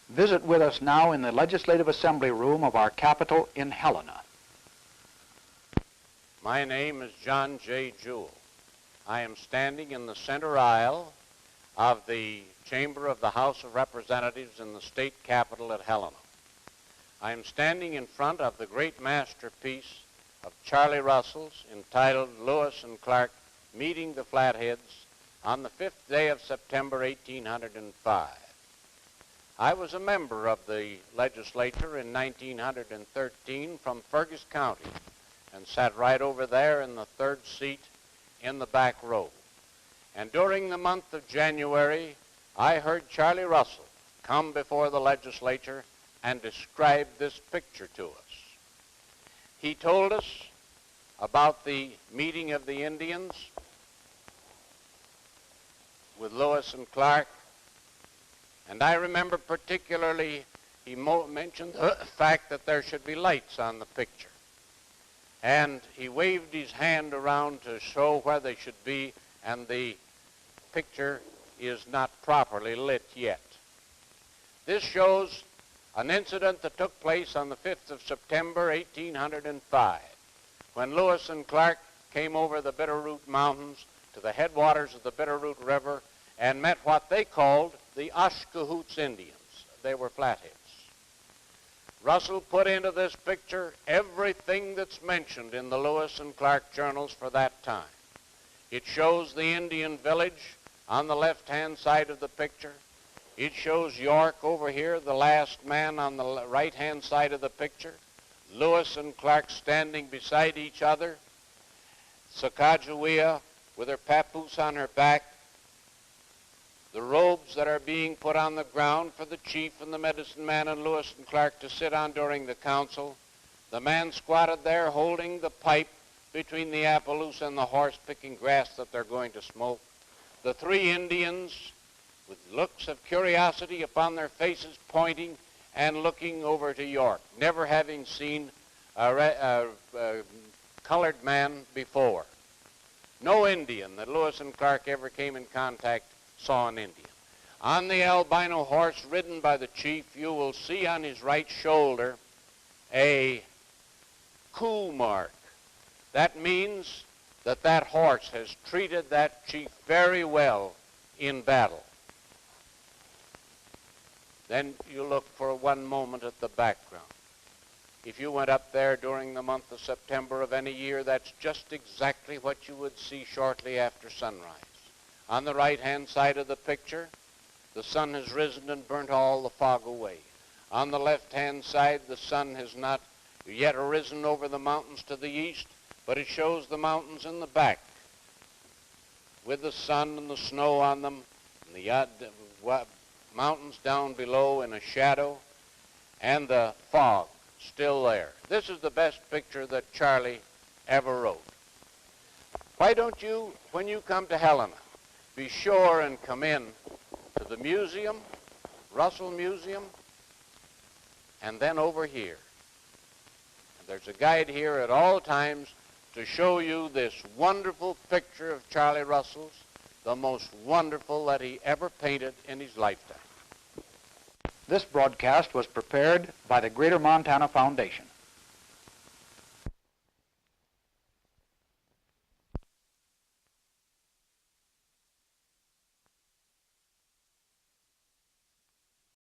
Visit with us now in the Legislative Assembly Room of our capital in Helena. My name is John J. Jewell. I am standing in the center aisle of the chamber of the House of Representatives in the state capitol at Helena. I am standing in front of the great masterpiece of Charlie Russell's entitled Lewis and Clark Meeting the Flatheads on the 5th day of September 1805. I was a member of the legislature in 1913 from Fergus County and sat right over there in the third seat in the back row. And during the month of January, I heard Charlie Russell come before the legislature and describe this picture to us. He told us about the meeting of the Indians with Lewis and Clark, and I remember particularly he mentioned the fact that there should be lights on the picture. And he waved his hand around to show where they should be, and the picture is not properly lit yet. This shows an incident that took place on the 5th of September, 1805, when Lewis and Clark came over the Bitterroot Mountains to the headwaters of the Bitterroot River and met what they called the Oshkohoots Indians. They were flatheads. Russell put into this picture everything that's mentioned in the Lewis and Clark journals for that time. It shows the Indian village on the left-hand side of the picture. It shows York over here, the last man on the right-hand side of the picture. Lewis and Clark standing beside each other. Sacagawea with her papoose on her back. The robes that are being put on the ground for the chief and the medicine man and Lewis and Clark to sit on during the council. The man squatted there holding the pipe between the Appaloosa and the horse picking grass that they're going to smoke. The three Indians with looks of curiosity upon their faces pointing and looking over to York, never having seen a colored man before. No Indian that Lewis and Clark ever came in contact saw an Indian. On the albino horse ridden by the chief, you will see on his right shoulder a coup mark. That means that that horse has treated that chief very well in battle. Then you look for one moment at the background. If you went up there during the month of September of any year, that's just exactly what you would see shortly after sunrise. On the right-hand side of the picture, the sun has risen and burnt all the fog away. On the left-hand side, the sun has not yet arisen over the mountains to the east, but it shows the mountains in the back with the sun and the snow on them, and the mountains down below in a shadow, and the fog still there. This is the best picture that Charlie ever wrote. Why don't you, when you come to Helena, be sure and come in to the museum, Russell Museum, and then over here. And there's a guide here at all times to show you this wonderful picture of Charlie Russell's, the most wonderful that he ever painted in his lifetime. This broadcast was prepared by the Greater Montana Foundation.